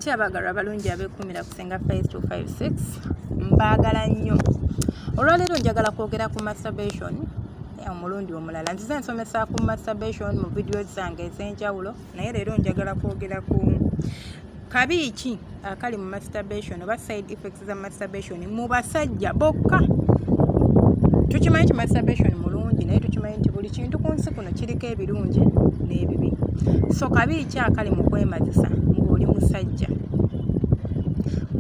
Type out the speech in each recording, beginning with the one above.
Muti abagalwa abalungi abeekumira ku Senga 5256 mbaagala nnyo. Olwaleero njagala kwogera ku masterbation omulundi omulala. Nzize nsomesa ku masterbation mu videos zange ez'enjawulo, naye leero njagala kwogera ku kabi ki akali mu masterbation oba side effects za masterbation mu basajja bokka. Tukimanyi nti masterbation mulungi, naye tukimanyi nti buli kintu ku nsi kuno kiriko ebirungi n'ebibi. So kabi ki akali mu kwemazisa ng'oli musajja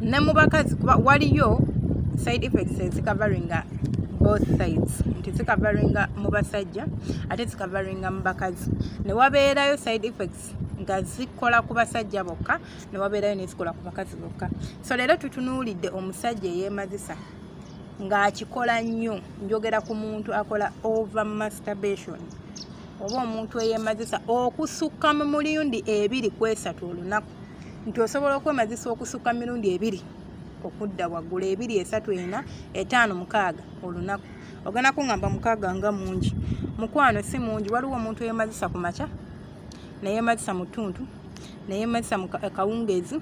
ne mu bakazi, kuba waliyo side effects ezikavaringa both sides, nti zikavaringa mu basajja ate zikavaringa mu bakazi. Ne wabeerayo side effects nga zikola ku basajja bokka, ne wabeerayo nezikola ku bakazi bokka. So leero tutunuulidde omusajja eyeemazisa ng'akikola nnyo. Njogera ku muntu akola over masturbation oba omuntu eyeemazisa okusukka mu mirundi 2 ku 3 olunaku. Nti osobola okwemazisa okusukka mirundi 2 okudda waggulu, 2, 3, 4, 5, 6 olunaku. Ogenda kuŋŋamba 6 nga mungi. Mukwano si mungi. Waliwo omuntu eyeemazisa ku makya, neyeemazisa mu ttuntu, neyeemazisa mu kawungeezi,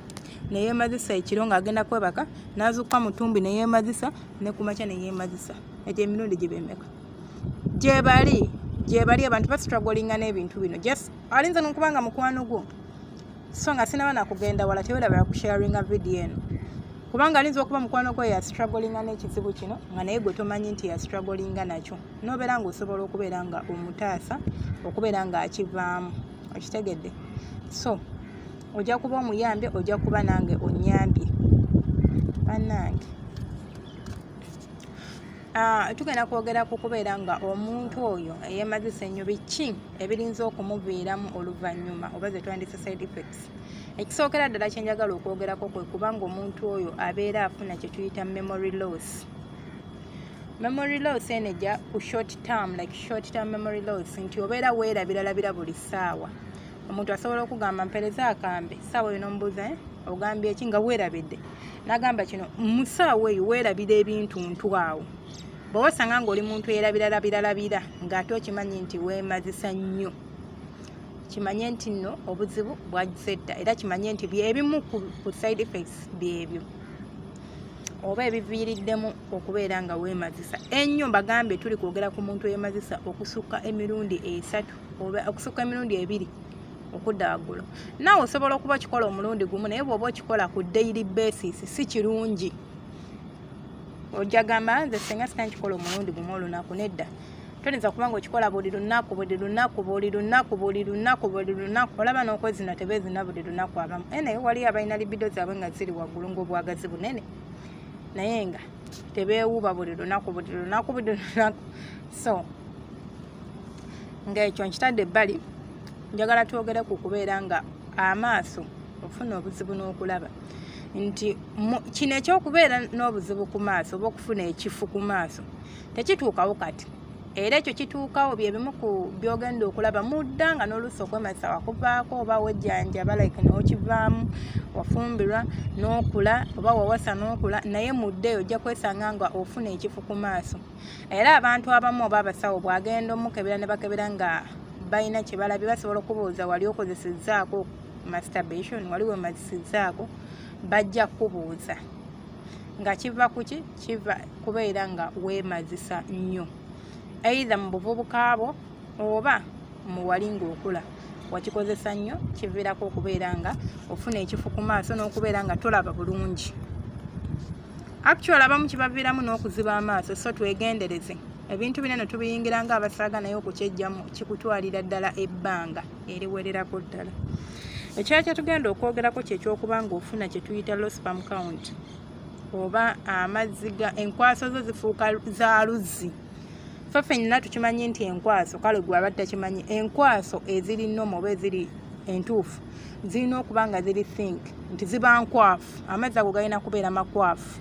neyeemazisa ekiro ng'agenda kwebaka, n'azukka mu ttumbi neyeemazisa, ne ku makya neyeemazisa. Egyo emirundi gye bemeka. Gye bali abantu bastruggolinga n'ebintu bino. Just alinza n'okubanga mukwano gwo, so nga sinaba nakugenda wala tewerabira ku sharinga video eno, kubanga alinza okuba mukwano gwo ya struggolinga n'ekizibu kino nga naye gwe tomanyi nti ya struggolinga nakyo, n'obeera ng'osobola okubeera nga omutaasa, okubeera nga akivaamu. Okitegedde? So ojja kuba omuyambye, ojja kuba nange onnyambye bannange. Tugenda kwogera ku kubeera nga omuntu oyo eyeemazisa ennyo biki ebirinza okumuviiramu oluvannyuma oba ze twandise side effects. Ekisookera ddala kye njagala okwogerako kwe kubanga omuntu oyo abeera afuna kye tuyita memory loss. Memory loss enejja ku short term memory loss, nti obeera weerabiralabira buli ssaawa. Omuntu asobola okugamba mpereza akambe ssaawa eno omubuuza ogambye eki nga weerabidde, n'agamba kino mu ssaawa eyo weerabira ebintu awo. Bw'oba osanga ng'oli muntu yeerabiralabira ng'ate okimanyi nti weemazisa nnyo, kimanye nti nno obuzibu bwagizedda, era kimanye nti byebimu ku side effects byebyo oba ebiviiriddemu okubeera nga weemazisa ennyo. Mbagambye tuli kwogera ku muntu yeemazisa okusukka emirundi 3 oba okusukka emirundi 2 okudda waggulu. Naawe osobola okuba kikola omulundi gumu, naye bw'oba okikola ku daily basis si kirungi. Ojja gamba nze Senga sikanyi kikola omulundi gumu olunaku. Nedda, toyinza kuba ng'okikola buli lunaku. Olaba n'okwezina tebeezina buli lunaku abamu. Naye waliyo abalina libido zaabwe nga ziri waggulu ng'obwagazi bunene, naye nga tebeewuuba buli lunaku. So ng'ekyo nkitadde ebbali, njagala twogere ku kubeera nga amaaso ofuna obuzibu n'okulaba. Nti kino ekyokubeera n'obuzibu ku maaso oba okufuna ekifu ku maaso tekituukawo kati, era ekyo kituukawo byebimu ku byogenda okulaba mudda nga n'oluusi okwemazisa wakuvaako oba wejjanjaba n'okivaamu, wafumbirwa n'okula oba wawasa n'okula, naye mudde ojja kwesanga nga ofuna ekifu ku maaso. Era abantu abamu oba abasawo bw'agenda omukebera ne bakebera nga balina kye balabye, basobola okubuuza wali okozesezzaako masturbation, wali wemazisizzaako, bajja kubuuza nga kiva kuki? Kiva kubeera nga weemazisa nnyo, either mu buvubuka bwo oba mu wali ng'okula wakikozesa nnyo, kiviirako okubeera nga ofuna ekifu ku maaso n'okubeera nga tolaba bulungi. Actually abamu kibaviiramu n'okuziba amaaso, so twegendereze. Ebintu binene tubiyingira nga abasaaga, naye okukyejjamu kikutwalira ddala ebbanga eriwererako ddala. Ekirala kye tugenda okwogerako kye kyokuba ng'ofuna kye tuyita low sperm count oba amazziga, enkwaso zo zifuuka za luzzi. Ffe ffenna tukimanyi nti enkwaso, kale gwe aba takimanyi, enkwaso eziri nnomo oba eziri entuufu zirina okuba nga ziri think, nti ziba nkwafu, amazzi ago galina kubeera makwafu.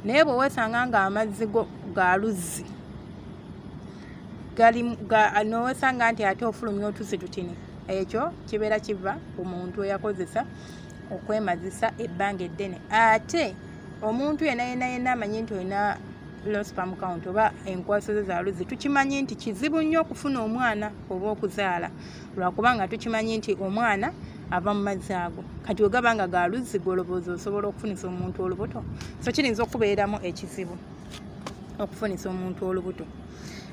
Naye bwe weesanga nga amazzi go ga luzzi n'owesanga nti ate ofulumya otuzi tutini, ekyo kibeera kiva ku muntu eyakozesa okwemazisa ebbanga eddene. Ate omuntu yenna amanyi nti olina low sperm count oba enkwaso ze za luzzi, tukimanyi nti kizibu nnyo okufuna omwana oba okuzaala, lwakubanga tukimanyi nti omwana ava mu mazzi ago. Kati we gaba nga ga luzzi gw'olowooza osobola okufunisa omuntu olubuto, so kiyinza okubeeramu ekizibu okufunisa omuntu olubuto.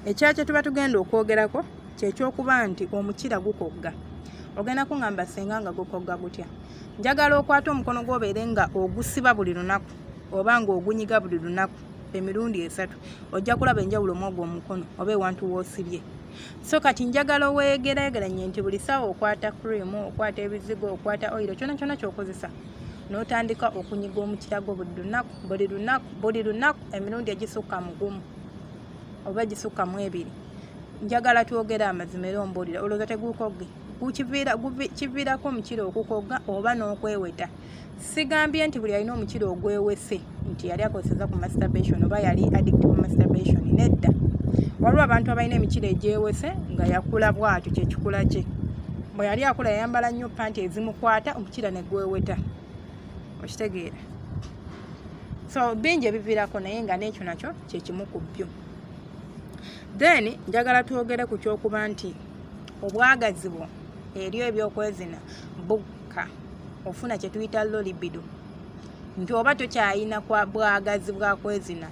Ekyakyo tuba tugenda okwogerako kyekyokuba nti omukira gukogga. Ogenda kuŋŋamba Senga nga gukogga gutya. Njagala okwata omukono gw'obeere nga ogusiba buli lunaku oba nga ogunyiga buli lunaku emirundi 3, ojja kulaba enjawulo mw'ogwo omukono oba ewantu w'osibye. So kati njagala weegeraageranye nti buli ssaawa okwata cream, okwata ebizigo, okwata oil, kyonna kyonna ky'okozesa n'otandika okunyiga omukira gwo buli lunaku emirundi egisukka mu 1 oba egisukka mu 2. Njagala twogere amazima era ombuulira olowooza tegukogge. Kiviirako omukira okukogga oba n'okweweta. Sigambye nti buli alina omukira ogwewese nti yali akozesa ku masterbation oba yali addicted ku masterbation. Nedda. Waliwo abantu abalina emikira egyewese nga yakula bw'atyo kyekikula kye. Bwe yali akula yayambala nnyo panti ezimukwata omukira ne gweweta. Okitegeera? So bingi ebiviirako naye nga n'ekyo nakyo kyekimu ku byo. Then njagala twogere ku kyokuba nti obwagazi bwo eri ebyokwezina bukka. Ofuna kye tuyita low libido. Nti oba tokyayina kwa bwagazi bwa kwezina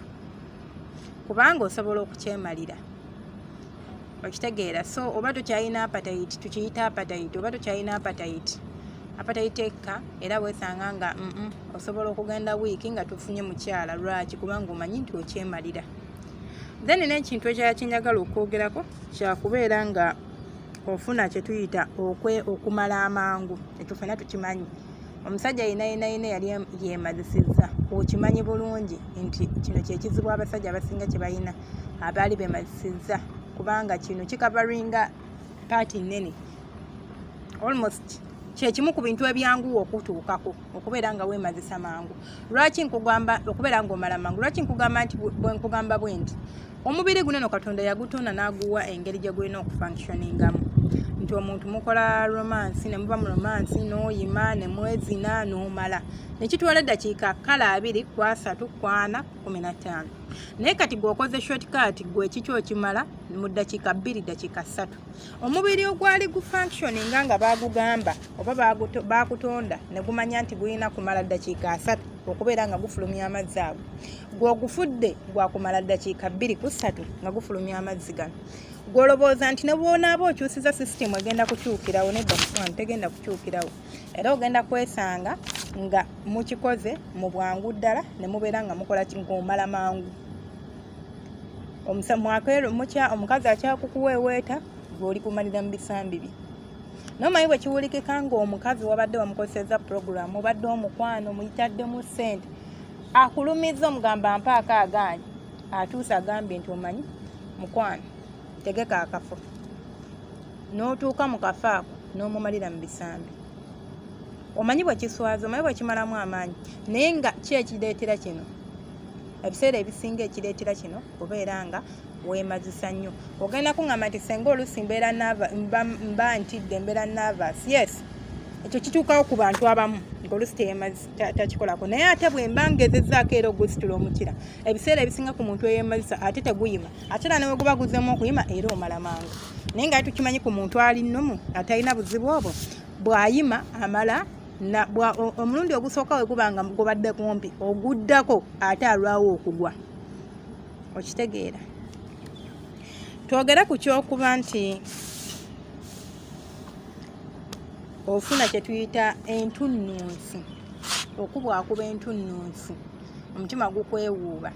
kubanga osobola okukyemalira. Okitegeera? So oba tokyayina appetite, tukiyita appetite, oba tokyayina appetite ekka era weesanga nga osobola okugenda wiiki nga tufunye mukyala. Lwaki? Kubanga omanyi nti okyemalira. Then n'ekintu ekirala kyenjagala okwogerako kyakubeera nga ofuna kye tuyita okumala amangu. Ekyo ffenna tukimanyi. Omusajja yina yali yeemazisizza. Okimanyi bulungi nti kino kyekizibu abasajja abasinga kye balina abaali beemazisizza, kubanga kino kikavaringa paati nnene. Almost kyekimu ku bintu ebyanguwa okutuukako okubeera nga weemazisa mangu. Lwaki nkugamba okubeera ng'omala mangu? Lwaki nkugamba nti bwe nkugamba bwe nti omubiri guno Katonda yagutonda n'aguwa engeri gye gulina okufunctioningamu. Nti omuntu mukola romance ne muba mu romance n'oyima ne mwezina n'omala. Ne kitwala eddakiika 2, 3, 4, 15. Naye kati gw'okoze shortcut gwe ekikyo okimala mu ddakiika 2, ddakiika 3. Omubiri ogwali gufunctioninga nga baagugamba oba baakutonda ne gumanya nti gulina kumala ddakiika 3 okubeera nga gufulumya amazzi ago. Gw'ogufudde gwakumala ddakiika 2 ku 3 nga gufulumya amazzi gano. Gw'olowooza nti ne bw'onaaba okyusiza sisitemu egenda kukyukirawo, nedda tegenda kukyukirawo. Era ogenda kwesanga nga mukikoze mu bwangu ddala ne mubeera nga mukola ng'omala mangu. Omukazi akyakukuweeweeta gw'oli kumalira mu bisambi bye. N'omanyi bwe kiwulikika ng'omukazi wabadde wamukozesezza program, obadde omukwano muyitaddemu ssente, akulumiza omugamba mpaaka agaanyi, atuusa agambye nti omanyi mukwano tegeka akafo, n'otuuka mu kafo ako n'omumalira mu bisambi. Omanyi bwe kiswaza, omanyi bwe kimalamu amaanyi. Naye nga ki ekireetera kino? Ebiseera ebisinga ekireetera kino kubeera nga weemazisa nnyo. Ogenda kuŋŋamba nti Senga oluusi mba ntidde, mbeera nervous. Yes, ekyo kituukawo ku bantu abamu ng'oluusi takikolako. Naye ate bwe mba ngezezzaako era ogusitula omukira, ebiseera ebisinga ku muntu eyeemazisa ate teguyima. Ate era ne bwe guba guzzemu okuyima era omala mangu. Naye nga tukimanyi ku muntu ali nnumu atalina buzibu obwo, bw'ayima amala omulundi ogusooka we guba nga gubadde kumpi, oguddako ate alwawo okugwa. Okitegeera? Twogere ku kyokuba nti ofuna kye tuyita entunnunsi. Okubwakuba entunnunsi, omutima gukwewuuba.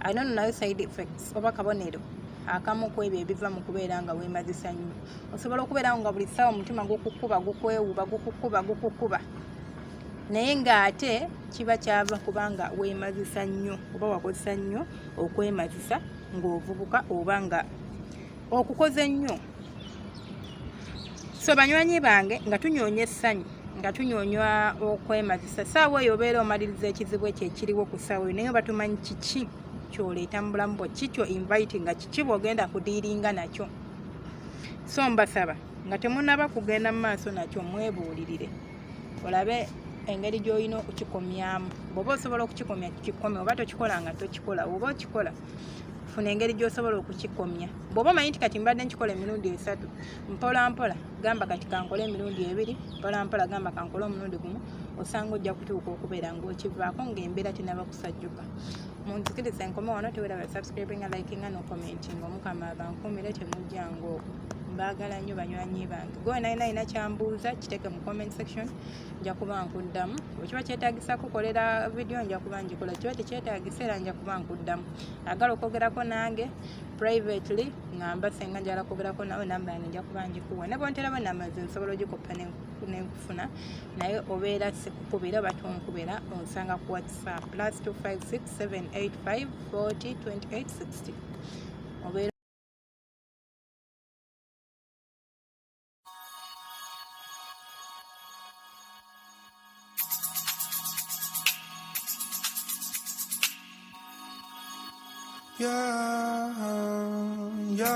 I don't know side effects oba kabonero akamu ku ebyo ebiva mu kubeera nga weemazisa nnyo. Osobola okubeera nga buli ssaawa omutima gukukuba, naye ng'ate kiba kyava kubanga weemazisa nnyo oba wakozesa nnyo okwemazisa ng'ovubuka oba nga okukoze nnyo. So banywanyi bange, nga tunyoonya essanyu, nga tunyoonya okwemazisa, ssaawa eyo obeera omaliriza ekizibu ekyo ekiriwo ku ssaawa eyo, naye batumanyi kiki kyoleeta mu bulamu bwo, kikyo invite nga kiki bw'ogenda kudiiringa nakyo. So mbasaba nga temunnaba kugenda mu maaso nakyo mwebuulirire olabe engeri gy'olina okukikomyamu. Bw'oba osobola okukikomya kikome, oba tokikola nga tokikola. Oba okikola funa engeri gy'osobola okukikomya. Bw'oba omanyi nti kati mbadde nkikola emirundi 3, mpola mpola gamba kati kankole emirundi 2, mpola mpola gamba kankole omulundi gumu, osanga ojja kutuuka okubeera ng'okivaako ng'embeera tenaba kusajjuka. Munzikiriza enkome wano, teweeraba subscribinga, likinga n'okomentinga. Omukama abankuumire temujjangu. Mbaagala nnyo banywanyi bange. Gwe nalina kyambuuza kiteeke mu comment section, nja kuba nkuddamu. Bwe kiba kyetaagisa kukolera video nja kuba ngikola, kiba tekyetaagisa era nja kuba nkuddamu. Agala okwogerako nange privately ngamba Senga njagala kwogerako nawe, namba yange nja kuba ngikuwa. Ne bwontera bwe namba nze nsobola ogikoppa n'enkufuna, naye obeera sikukubira oba tonkubira, onsanga ku WhatsApp +256 785 40 28 60. Obeera yeah, yeah.